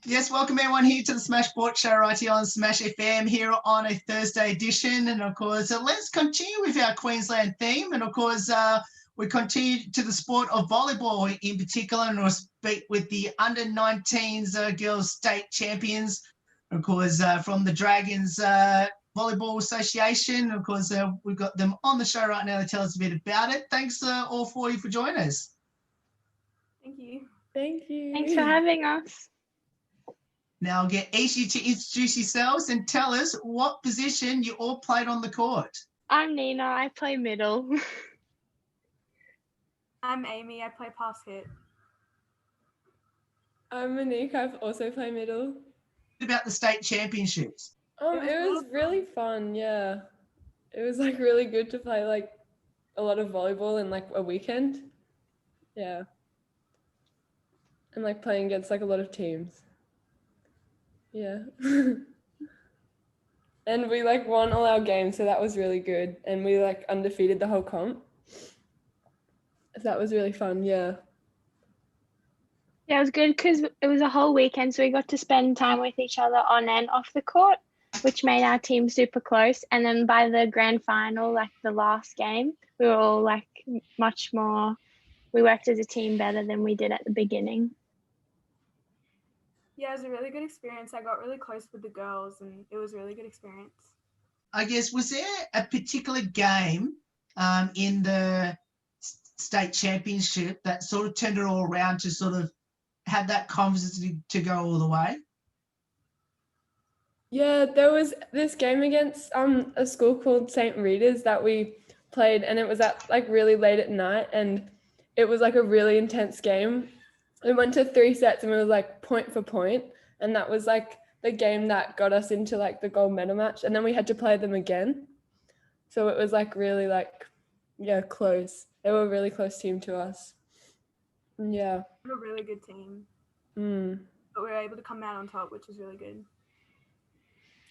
Yes, welcome everyone here to the Smash Sports Show right here on Smash FM here on a Thursday edition. And of course, let's continue with our Queensland theme. And of course, we continue to the sport of volleyball in particular, and we'll speak with the under-19s girls state champions, of course, from the Dragons Volleyball Association. Of course, we've got them on the show right now to tell us a bit about it. Thanks all four of you for joining us. Thank you. Thank you. Thanks for having us. Now I'll get each of you to introduce yourselves and tell us what position you all played on the court. I'm Nina. I play middle. I'm Amy. I play pass hit. I'm Monique. I've also played middle. About the state championships. It was really fun. Yeah, it was like really good to play like a lot of volleyball in like a weekend. Yeah, and like playing against like a lot of teams. Yeah. And we like won all our games, so that was really good. And we like undefeated the whole comp. So that was really fun, yeah. Yeah, it was good because it was a whole weekend, so we got to spend time with each other on and off the court, which made our team super close. And then by the grand final, like the last game, we were all like much more, we worked as a team better than we did at the beginning. Yeah, it was a really good experience. I got really close with the girls and it was a really good experience. I guess, was there a particular game in the state championship that sort of turned it all around to sort of have that confidence to go all the way? Yeah, there was this game against a school called St. Rita's that we played, and it was at like really late at night, and it was like a really intense game. We went to 3 sets and we were like point for point, and that was like the game that got us into like the gold medal match, and then we had to play them again. So it was like really like, yeah, close. They were a really close team to us. Yeah. We were a really good team. But we were able to come out on top, which was really good.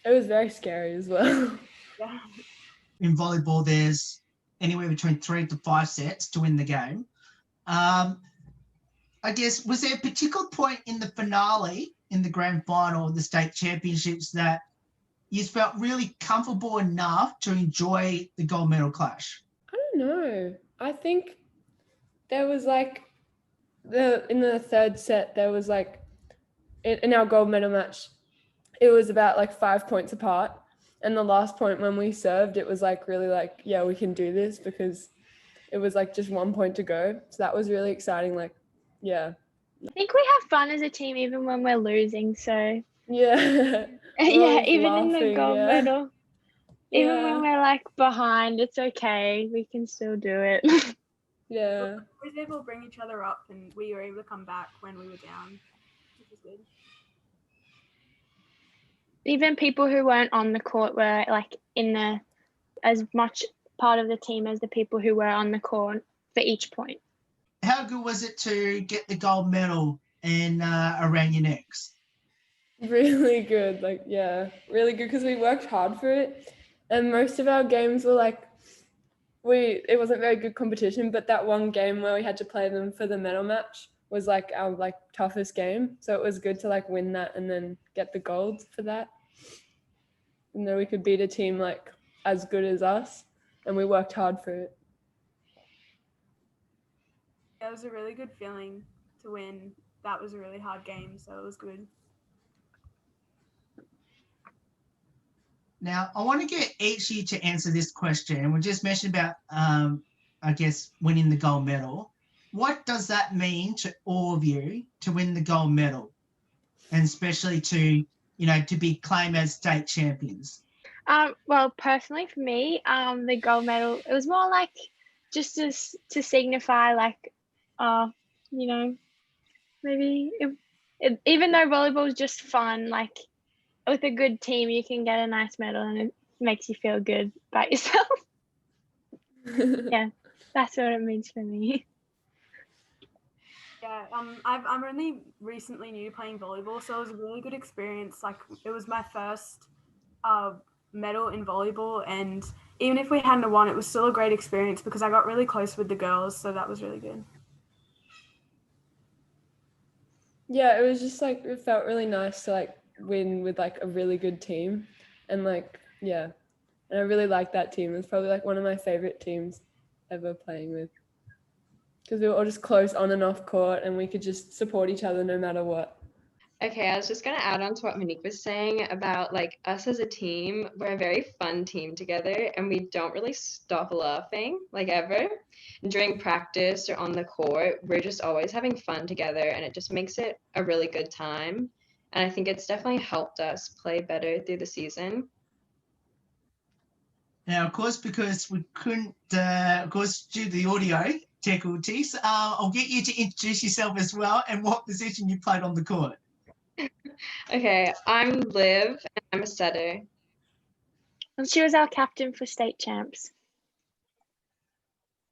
It was very scary as well. Yeah. In volleyball, there's anywhere between 3 to 5 sets to win the game. I guess, was there a particular point in the finale, in the grand final of the state championships, that you felt really comfortable enough to enjoy the gold medal clash? I don't know. I think there was like, in the third set, there was like, in our gold medal match, it was about like 5 points apart. And the last point when we served, it was like really like, yeah, we can do this, because it was like just 1 point to go. So that was really exciting. Like, yeah. I think we have fun as a team even when we're losing, so. Yeah. Yeah, even laughing, in the gold medal. Even when we're like behind, it's okay. We can still do it. Yeah. We were able to bring each other up and we were able to come back when we were down, which was good. Even people who weren't on the court were like as much part of the team as the people who were on the court for each point. How good was it to get the gold medal and around your necks? Really good. Like, yeah, really good, because we worked hard for it. And most of our games were like, it wasn't very good competition, but that one game where we had to play them for the medal match was like our like toughest game. So it was good to like win that and then get the gold for that. And then we could beat a team like as good as us, and we worked hard for it. It was a really good feeling to win. That was a really hard game, so it was good. Now, I want to get each of you to answer this question. We just mentioned about, I guess, winning the gold medal. What does that mean to all of you to win the gold medal, and especially to be claimed as state champions? Well, personally for me, the gold medal, it was more like just to signify like, maybe even though volleyball is just fun, like with a good team, you can get a nice medal and it makes you feel good about yourself. Yeah, that's what it means for me. Yeah, I'm only recently new to playing volleyball, so it was a really good experience. Like, it was my first medal in volleyball, and even if we hadn't won, it was still a great experience because I got really close with the girls, so that was really good. Yeah, it was just like, it felt really nice to like win with like a really good team. And like, yeah. And I really liked that team. It's probably like one of my favorite teams ever playing with. Because we were all just close on and off court and we could just support each other no matter what. Okay, I was just gonna add on to what Monique was saying about like us as a team. We're a very fun team together and we don't really stop laughing like ever. And during practice or on the court, we're just always having fun together and it just makes it a really good time. And I think it's definitely helped us play better through the season. Now, of course, because we couldn't, of course, due to the audio difficulties, I'll get you to introduce yourself as well and what position you played on the court. Okay, I'm Liv and I'm a setter. And she was our captain for state champs.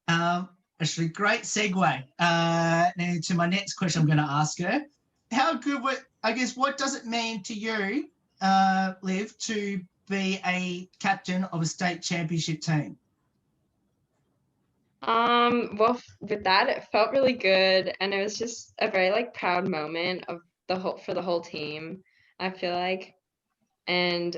Actually, great segue now to my next question I'm going to ask her. How good, I guess, what does it mean to you, Liv, to be a captain of a state championship team? Well, with that, it felt really good, and it was just a very like proud moment of for the whole team, I feel like. And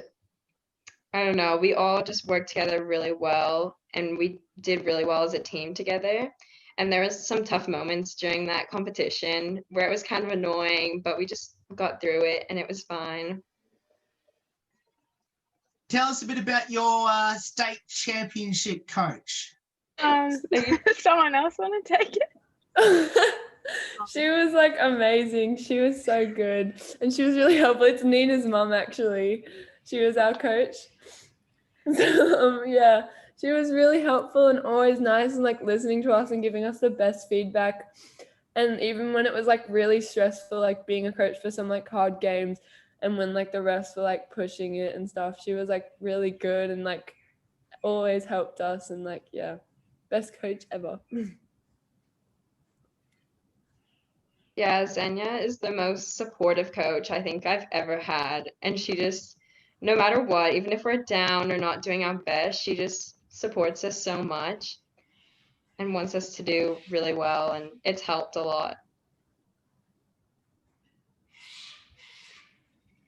I don't know, we all just worked together really well, and we did really well as a team together. And there was some tough moments during that competition where it was kind of annoying, but we just got through it, and it was fine. Tell us a bit about your state championship coach. Someone else want to take it? She was like amazing. She was so good. And she was really helpful. It's Nina's mum, actually. She was our coach. Yeah, she was really helpful and always nice and like listening to us and giving us the best feedback. And even when it was like really stressful, like being a coach for some like hard games and when like the refs were like pushing it and stuff, she was like really good and like always helped us and like, yeah, best coach ever. Yeah, Xenia is the most supportive coach I think I've ever had. And she just, no matter what, even if we're down or not doing our best, she just supports us so much and wants us to do really well. And it's helped a lot.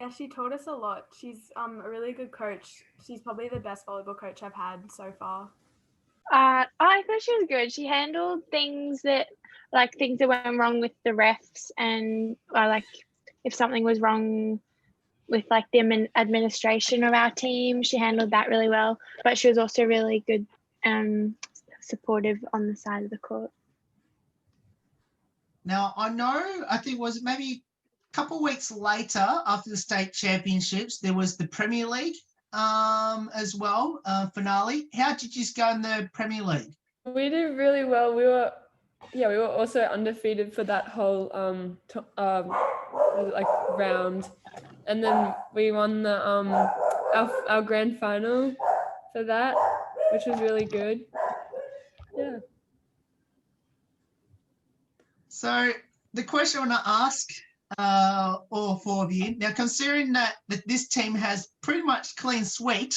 Yeah, she taught us a lot. She's a really good coach. She's probably the best volleyball coach I've had so far. I thought she was good. She handled things that went wrong with the refs and like if something was wrong with like the administration of our team, she handled that really well. But she was also really good, supportive on the side of the court. Now, I think was maybe a couple of weeks later after the state championships, there was the Premier League as well, finale. How did you go in the Premier League? We did really well. We were also undefeated for that whole like round, and then we won the our grand final for that, which was really good. Yeah. So the question I want to ask all four of you now, considering that this team has pretty much clean sweep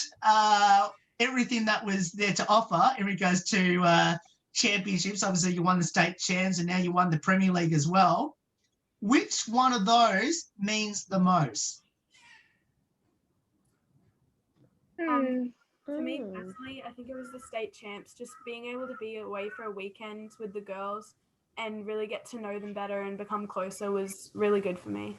everything that was there to offer in regards to championships. Obviously, you won the state champs and now you won the Premier League as well. Which one of those means the most? For me personally, I think it was the state champs. Just being able to be away for a weekend with the girls and really get to know them better and become closer was really good for me.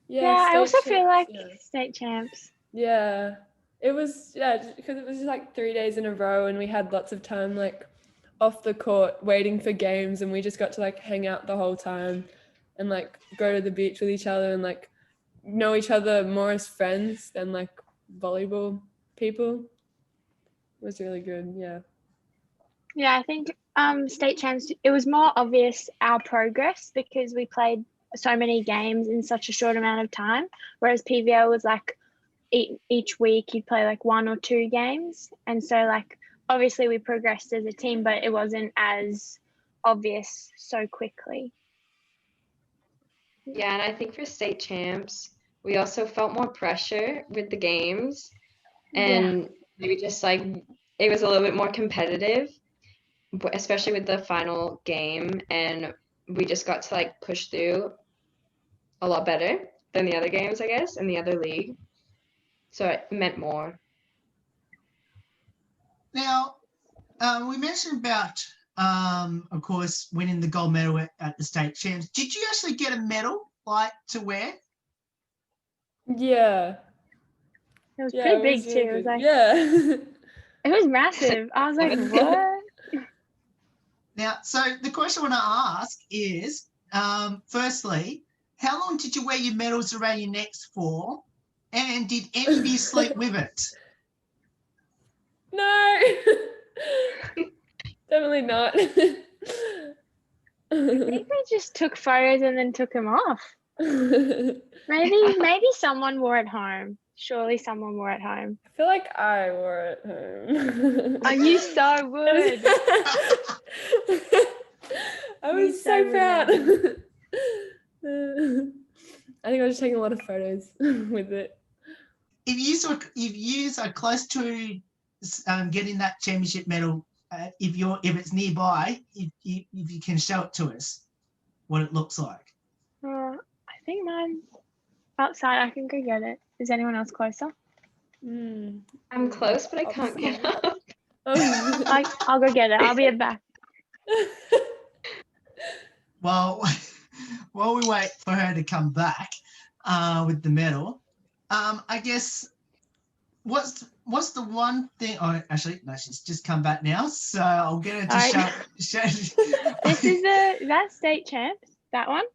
Yeah, I also feel like state champs. Yeah, it was, because it was just like 3 days in a row and we had lots of time like off the court waiting for games and we just got to like hang out the whole time and like go to the beach with each other and like know each other more as friends than like volleyball people. It was really good. Yeah, I think state champs, it was more obvious our progress because we played so many games in such a short amount of time, whereas PVL was like each week you'd play like 1 or 2 games, and so like obviously we progressed as a team, but it wasn't as obvious so quickly. Yeah, and I think for state champs, we also felt more pressure with the games and maybe just like it was a little bit more competitive. especially with the final game, and we just got to like push through a lot better than the other games, I guess, in the other league. So it meant more. Now, we mentioned about, of course, winning the gold medal at the state champs. Did you actually get a medal, like, to wear? Yeah. It was Yeah, pretty big really too. It was good. like Yeah. it was massive. I was like, what? Now, so the question I want to ask is, firstly, how long did you wear your medals around your necks for? And did any of you sleep with it? No. Definitely not. I think we just took photos and then took them off. Maybe someone wore it home. Surely someone wore it home. I feel like I wore it home. Oh, you so would. I You was so so would, proud. Megan. I think I was taking a lot of photos with it. If you are close to getting that championship medal, if it's nearby, if you can show it to us, what it looks like. I think mine's outside. I can go get it. Is anyone else closer? I'm close, but I can't get up. I'll go get it. I'll be back. Well, while we wait for her to come back with the medal, I guess what's the one thing? Oh, actually, no, she's just come back now, so I'll get her to show. This is that state champs. That one.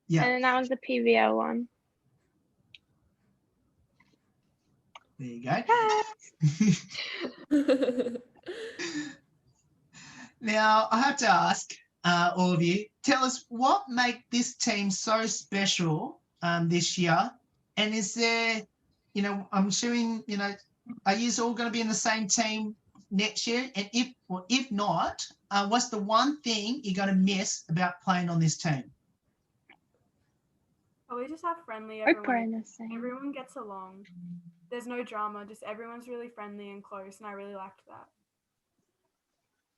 Yeah. And then that was the PVL one. There you go. Now, I have to ask all of you, tell us what made this team so special this year, and is there, I'm assuming, are you all going to be in the same team next year? And if not, what's the one thing you're going to miss about playing on this team? Oh, we just have friendly. Everyone gets along. There's no drama. Just everyone's really friendly and close, and I really liked that.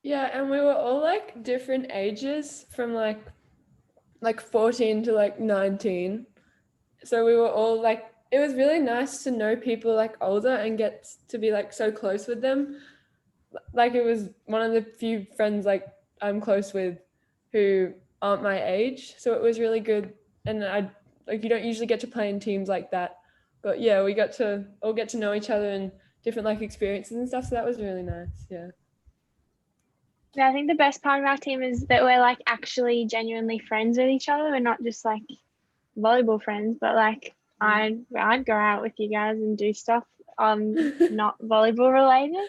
Yeah, and we were all like different ages, from like 14 to like 19. So we were all like, it was really nice to know people like older and get to be like so close with them. Like it was one of the few friends like I'm close with who aren't my age. So it was really good. And you don't usually get to play in teams like that. But yeah, we got to all get to know each other and different like experiences and stuff. So that was really nice. Yeah. Yeah, I think the best part of our team is that we're like actually genuinely friends with each other. We're not just like volleyball friends, but like I'd go out with you guys and do stuff not volleyball related.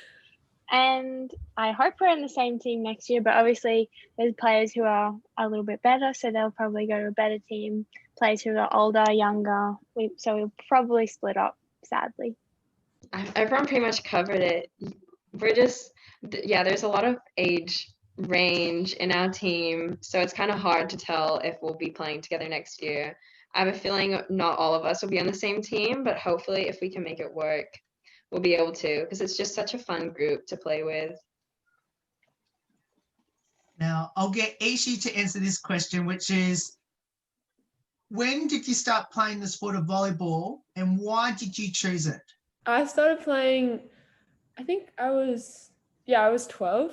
And I hope we're in the same team next year, but obviously there's players who are a little bit better, so they'll probably go to a better team. Players who are older, younger, so we'll probably split up, sadly. Everyone pretty much covered it. We're just, there's a lot of age range in our team, so it's kind of hard to tell if we'll be playing together next year. I have a feeling not all of us will be on the same team, but hopefully if we can make it work, we'll be able to, because it's just such a fun group to play with. Now, I'll get Ishi to answer this question, which is, when did you start playing the sport of volleyball and why did you choose it? I started playing, I think I was 12,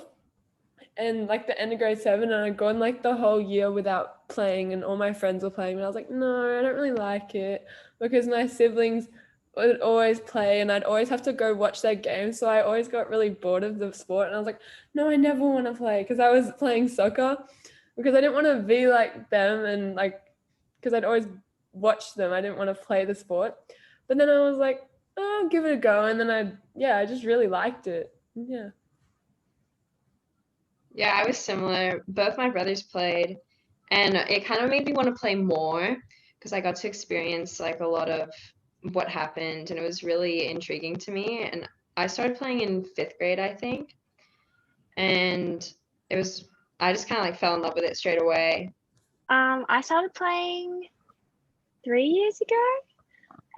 and like the end of grade 7, and I'd gone like the whole year without playing, and all my friends were playing, and I was like, no, I don't really like it, because my siblings would always play and I'd always have to go watch their games, so I always got really bored of the sport, and I was like, no, I never want to play, because I was playing soccer, because I didn't want to be like them, and like, because I'd always watch them, I didn't want to play the sport. But then I was like, oh, I'll give it a go, and then I just really liked it. Yeah, I was similar. Both my brothers played, and it kind of made me want to play more, because I got to experience like a lot of what happened, and it was really intriguing to me. And I started playing in 5th grade, I think, and I just kind of like fell in love with it straight away. I started playing 3 years ago,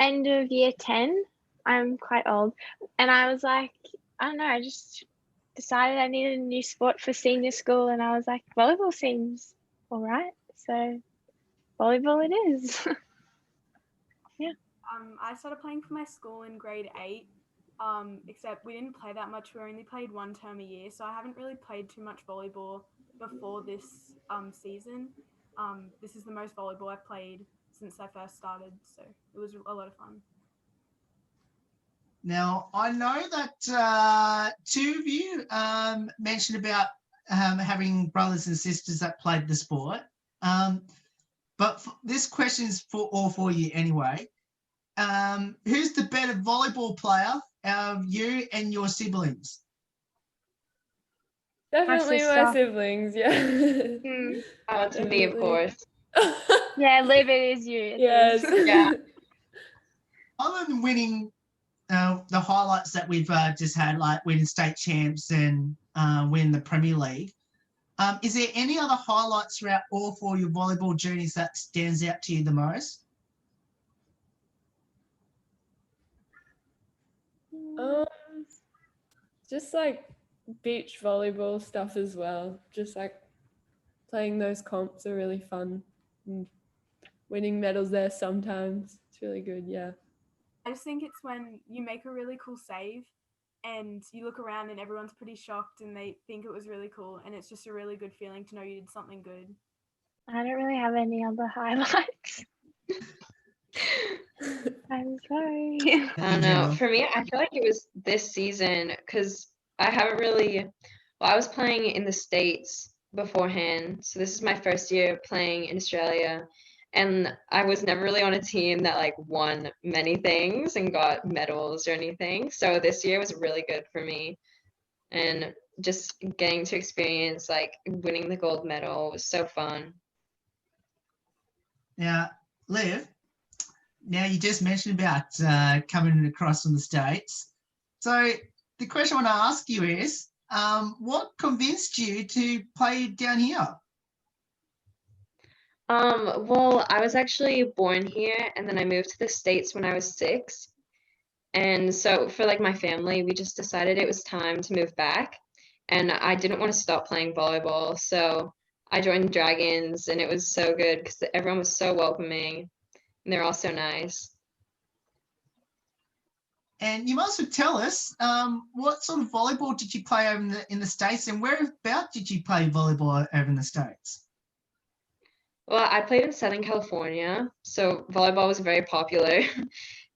end of year 10. I'm quite old, and I was like, I don't know, I just decided I needed a new sport for senior school, and I was like, volleyball seems all right. So volleyball it is. I started playing for my school in grade 8, except we didn't play that much. We only played one term a year, so I haven't really played too much volleyball before this season. This is the most volleyball I've played since I first started, so it was a lot of fun. Now, I know that two of you mentioned about having brothers and sisters that played the sport. But this question is for all four of you anyway. Who's the better volleyball player out of you and your siblings? Definitely my sister. siblings, yeah. To me, of course. Yeah, Liv, it is you. Yes. Yeah. Other than winning the highlights that we've just had, like winning state champs and winning the Premier League, is there any other highlights throughout all four of your volleyball journeys that stands out to you the most? Just like beach volleyball stuff as well. Just like playing those comps are really fun. And winning medals there sometimes. It's really good, yeah. I just think it's when you make a really cool save and you look around and everyone's pretty shocked and they think it was really cool, and it's just a really good feeling to know you did something good. I don't really have any other highlights. I'm sorry. I don't know. For me, I feel like it was this season because I haven't really. Well, I was playing in the States beforehand, so this is my first year playing in Australia, and I was never really on a team that like won many things and got medals or anything. So this year was really good for me, and just getting to experience like winning the gold medal was so fun. Now, Liv, now you just mentioned about coming across from the States. So the question I want to ask you is, what convinced you to play down here? Well, I was actually born here and then I moved to the States when I was 6. And so for like my family, we just decided it was time to move back. And I didn't want to stop playing volleyball. So I joined Dragons and it was so good because everyone was so welcoming and they're all so nice. And you must tell us, what sort of volleyball did you play over in the States, and whereabouts did you play volleyball over in the States? Well, I played in Southern California, so volleyball was very popular.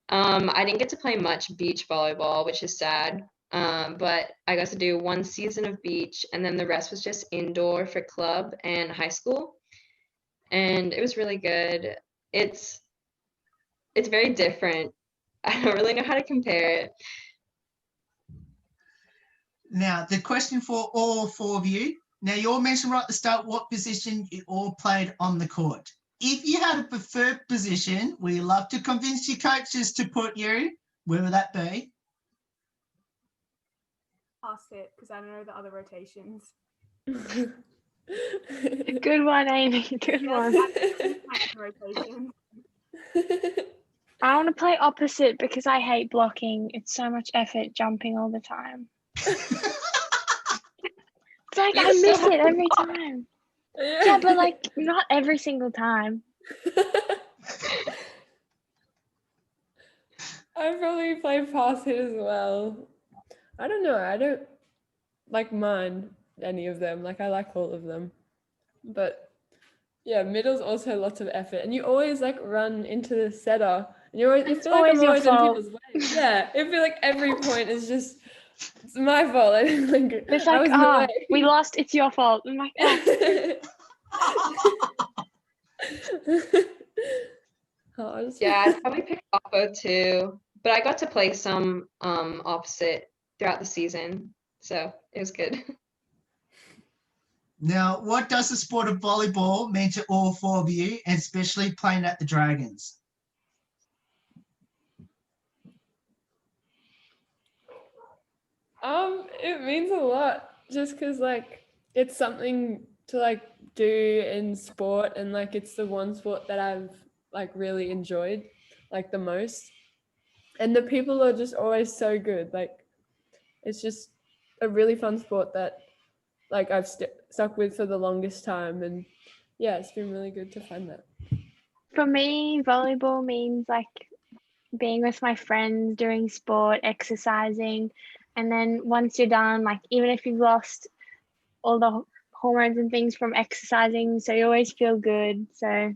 I didn't get to play much beach volleyball, which is sad. But I got to do 1 season of beach, and then the rest was just indoor for club and high school. And it was really good. It's very different. I don't really know how to compare it. Now, the question for all four of you. Now, you all mentioned right at the start what position you all played on the court. If you had a preferred position where you love to convince your coaches to put you, where would that be? Pass it, because I don't know the other rotations. Good one, Amy. Good one. Rotation. I want to play opposite because I hate blocking. It's so much effort jumping all the time. It's like I miss it every time. Yeah, but like not every single time. I probably play pass hit as well. I don't know. I don't like mind any of them. Like I like all of them. But yeah, middle's also lots of effort. And you always like run into the setter. And you always feel like I'm your always in fault. people's way. Yeah. I feel like every point is just it's my fault. It's like, we lost, it's your fault. I'm like, Yeah, I'd probably pick oppo too, but I got to play some opposite throughout the season, so it was good. Now, what does the sport of volleyball mean to all four of you, and especially playing at the Dragons? It means a lot just because like it's something to like do in sport, and like it's the one sport that I've like really enjoyed like the most, and the people are just always so good. Like it's just a really fun sport that like I've stuck with for the longest time, and yeah, it's been really good to find that. For me, volleyball means like being with my friends, doing sport, exercising, and then once you're done, like even if you've lost all the hormones and things from exercising, so you always feel good. So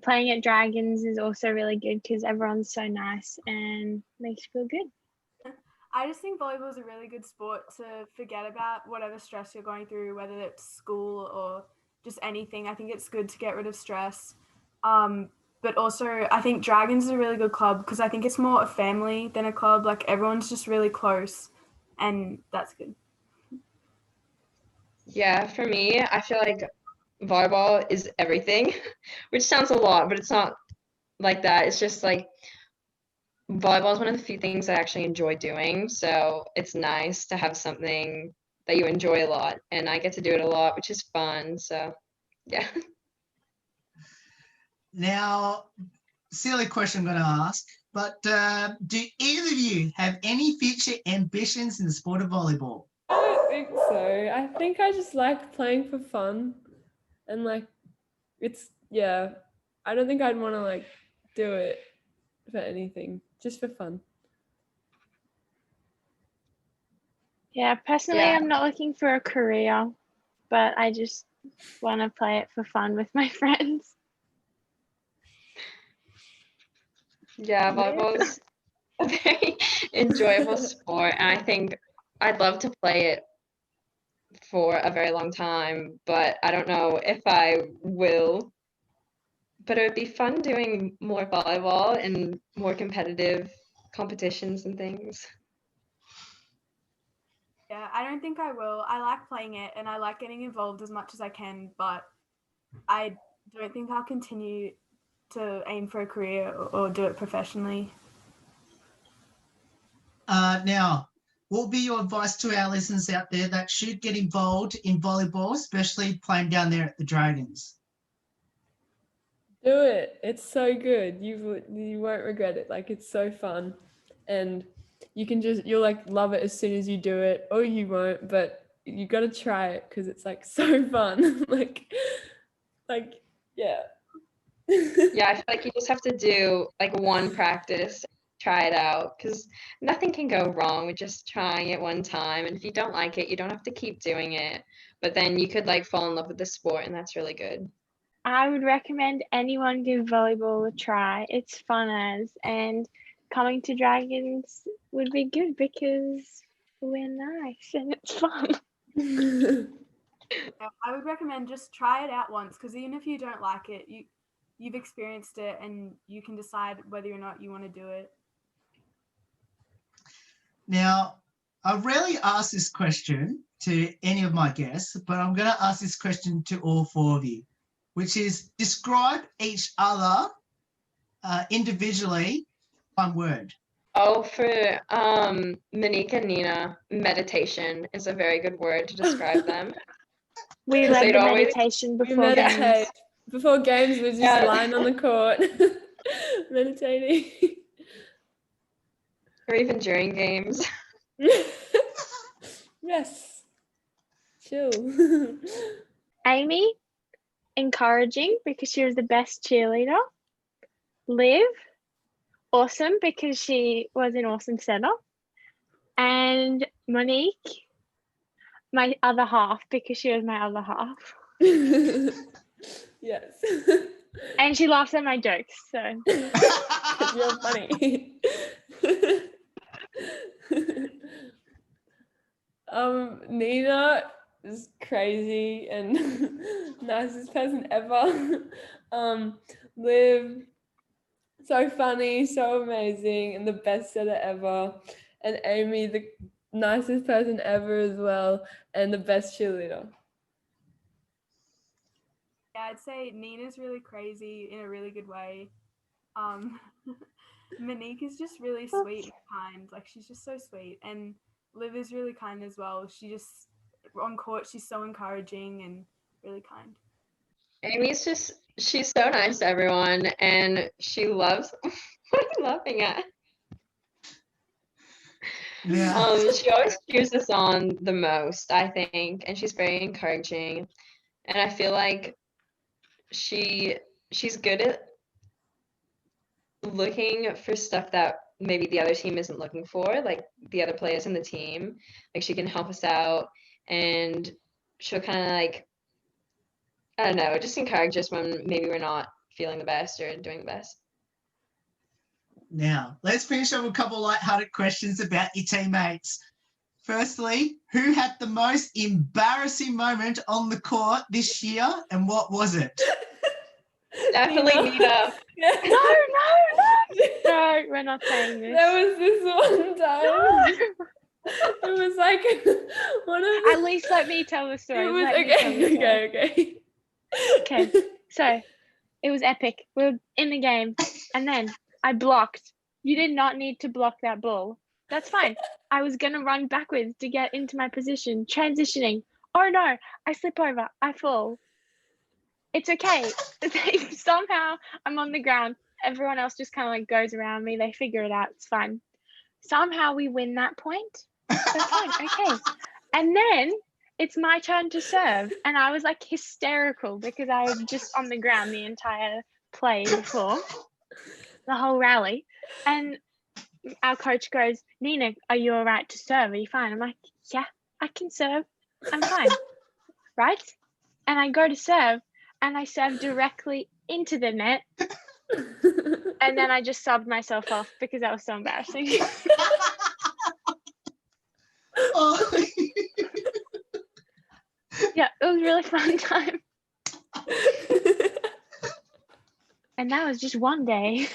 playing at Dragons is also really good because everyone's so nice and makes you feel good. I just think volleyball is a really good sport to forget about whatever stress you're going through, whether it's school or just anything. I think it's good to get rid of stress. But also, I think Dragons is a really good club because I think it's more a family than a club. Like everyone's just really close, and that's good. Yeah, for me, I feel like volleyball is everything, which sounds a lot, but it's not like that. It's just like volleyball is one of the few things I actually enjoy doing. So it's nice to have something that you enjoy a lot, and I get to do it a lot, which is fun. So yeah. Now, silly question I'm going to ask, but do either of you have any future ambitions in the sport of volleyball? I don't think so. I think I just like playing for fun, and like it's I don't think I'd want to like do it for anything, just for fun. Yeah, personally, Yeah. I'm not looking for a career, but I just want to play it for fun with my friends. Yeah, volleyball is a very enjoyable sport, and I think I'd love to play it for a very long time, but I don't know if I will. But it would be fun doing more volleyball and more competitive competitions and things. Yeah, I don't think I will. I like playing it and I like getting involved as much as I can, but I don't think I'll continue to aim for a career or do it professionally. Now, what will be your advice to our listeners out there that should get involved in volleyball, especially playing down there at the Dragons? Do it. It's so good. You won't regret it. Like it's so fun, and you'll like love it as soon as you do it, or you won't. But you got to try it because it's like so fun. like yeah. Yeah, I feel like you just have to do like one practice, try it out, because nothing can go wrong with just trying it one time. And if you don't like it, you don't have to keep doing it. But then you could like fall in love with the sport, and that's really good. I would recommend anyone give volleyball a try. It's fun and coming to Dragons would be good because we're nice and it's fun. I would recommend just try it out once because even if you don't like it, you've experienced it and you can decide whether or not you want to do it. Now, I rarely ask this question to any of my guests, but I'm going to ask this question to all four of you, which is describe each other individually, one word. Oh, for Monique and Nina, meditation is a very good word to describe them. We Because led they'd the always- meditation We before games. meditate. Before games, we're just Yeah. lying on the court, meditating. Or even during games. Yes. Chill. Amy, encouraging because she was the best cheerleader. Liv, awesome because she was an awesome setter. And Monique, my other half because she was my other half. Yes. And she laughs at my jokes, so. You're funny. Nina is crazy and nicest person ever. Liv, so funny, so amazing, and the best setter ever. And Amy, the nicest person ever as well, and the best cheerleader. Yeah, I'd say Nina's really crazy in a really good way. Monique is just really sweet and kind. Like she's just so sweet. And Liv is really kind as well. She just on court she's so encouraging and really kind. She's so nice to everyone, and she loves what are you laughing at? Yeah. She always cheers us on the most, I think, and she's very encouraging. And I feel like she's good at looking for stuff that maybe the other team isn't looking for, like the other players in the team. Like she can help us out, and she'll kind of like, I don't know, just encourage us when maybe we're not feeling the best or doing the best. Now, let's finish up with a couple of lighthearted questions about your teammates. Firstly, who had the most embarrassing moment on the court this year, and what was it? Definitely Nina. No, we're not saying this. There was this one time. It was like one of the, At least let me tell the story. it was Let me tell the story. okay. Okay, so it was epic. We were in the game, and then I blocked. You did not need to block that ball. That's fine. I was gonna run backwards to get into my position, transitioning. Oh no, I slip over. I fall. It's okay. Somehow I'm on the ground. Everyone else just kind of like goes around me. They figure it out. It's fine. Somehow we win that point. That's fine. Okay. And then it's my turn to serve. And I was like hysterical because I was just on the ground the entire play before, the whole rally. And our coach goes, Nina, are you all right to serve? Are you fine? I'm like, yeah, I can serve. I'm fine. Right? And I go to serve and I serve directly into the net. And then I just subbed myself off because that was so embarrassing. Oh. Yeah, it was a really fun time. And that was just one day.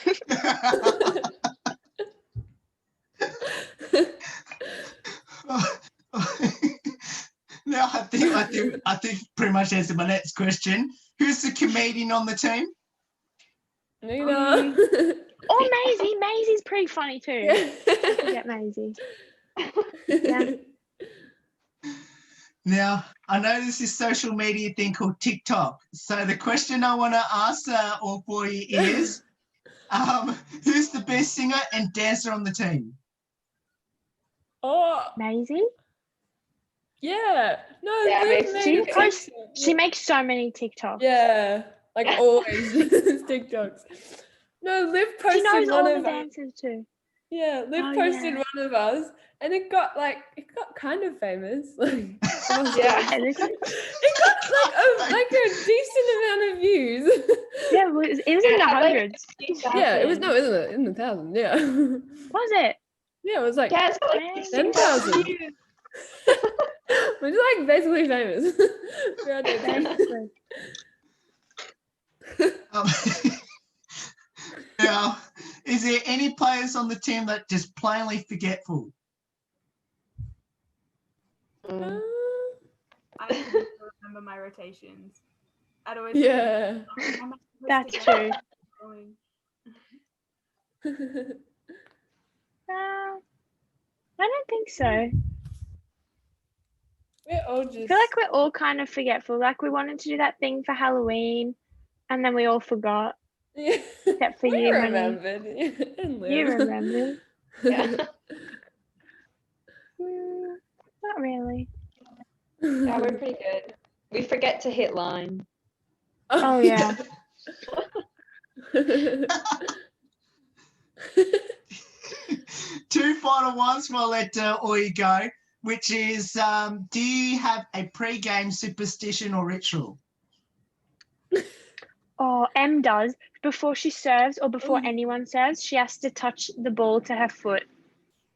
Now I think pretty much answered my next question. Who's the comedian on the team? Nina. Oh, Maisie. Maisie's pretty funny too. I forget Maisie. Yeah. Now, I know this is social media thing called TikTok. So the question I want to ask all for you is, who's the best singer and dancer on the team? Oh, Maisie? yeah. No, Yeah, Liv makes made a sense. TikTok. She makes so many TikToks. Yeah, like always TikToks. No, Liv She posted knows one all of the dances too. yeah, Liv Oh, posted yeah. one of us, and it got kind of famous. Like, Yeah. it got like a decent amount of views. Yeah, it was in the hundreds. Yeah, it was isn't it? In the thousands, yeah. Was it? Yeah, it was like Yeah, it's like Dang. 10,000. Which is like basically famous. Yeah, Basically. Now, is there any players on the team that just plainly forgetful? Mm. I can still remember my rotations. I'd always Yeah. That's true. I don't think so. I We're all just feel like we're all kind of forgetful. Like we wanted to do that thing for Halloween, and then we all forgot. yeah. Except for We you, honey. remembered. And Liv. You remember? Yeah. Not really. Yeah, we're pretty good. We forget to hit line. Oh, yeah. Two final ones before I let all you go, which is, do you have a pre-game superstition or ritual? Oh, Em does. Before she serves or before Oh. anyone serves, she has to touch the ball to her foot.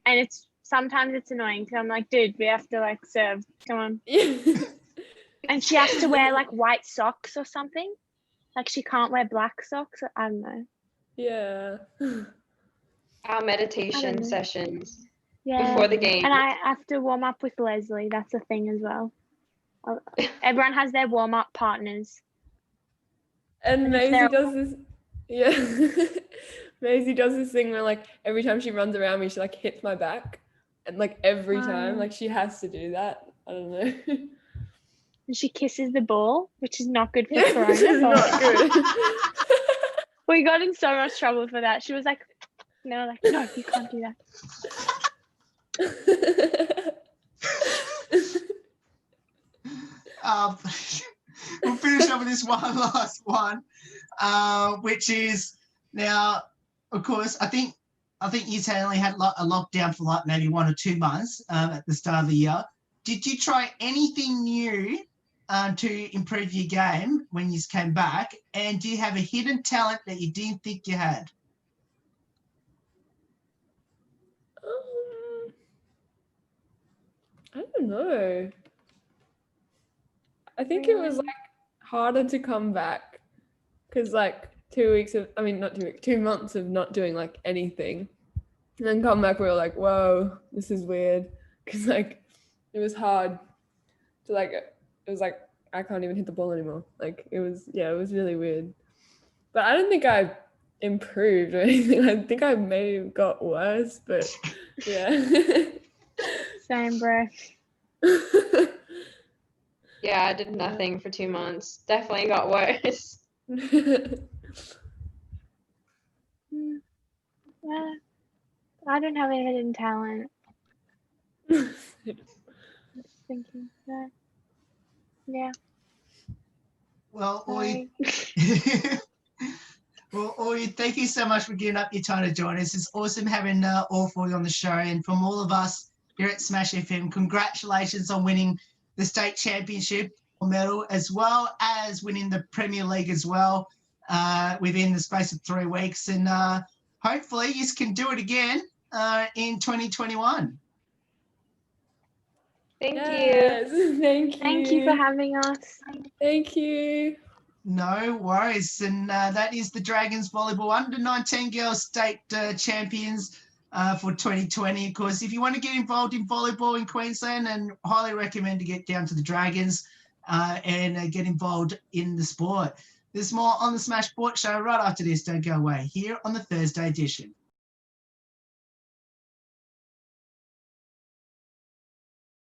And sometimes it's annoying because I'm like, dude, we have to like serve. Come on. And she has to wear like white socks or something. Like she can't wear black socks. I don't know. Yeah. Our I don't meditation know. sessions Yeah. before the game. And I have to warm up with Leslie. That's a thing as well. Everyone has their warm up partners. And And if Maisie they're- does this. Yeah. Maisie does this thing where like every time she runs around me, she like hits my back. And like every time, like she has to do that. I don't know. And she kisses the ball, which is not good for Yeah, Corona. which is but not good. we got in so much trouble for that. She was like, no, you can't do that. We'll finish up with this one last one, which is now, of course, I think you only had a lockdown for like maybe 1 or 2 months at the start of the year. Did you try anything new to improve your game when you came back? And do you have a hidden talent that you didn't think you had? I don't know. I think it was like harder to come back because like 2 months of not doing like anything, and then come back we were like, whoa, this is weird, because like it was hard to like, it was like I can't even hit the ball anymore. Like it was really weird. But I don't think I improved or anything. I think I maybe got worse, but yeah. Same, bro. Yeah, I did nothing for 2 months. Definitely got worse. I don't have a hidden talent. Just thinking that. Yeah. Well, Sorry. Oi, thank you so much for giving up your time to join us. It's awesome having all four of you on the show. And from all of us here at Smash FM, congratulations on winning the state championship medal, as well as winning the Premier League as well within the space of 3 weeks. And hopefully you can do it again in 2021. Thank Yes, you. thank you. Thank you for having us. Thank you. No worries. And that is the Dragons Volleyball Under-19 Girls State Champions for 2020. Of course, if you want to get involved in volleyball in Queensland, and highly recommend to get down to the Dragons and get involved in the sport. There's more on the Smash Sport Show right after this. Don't go away here on the Thursday edition.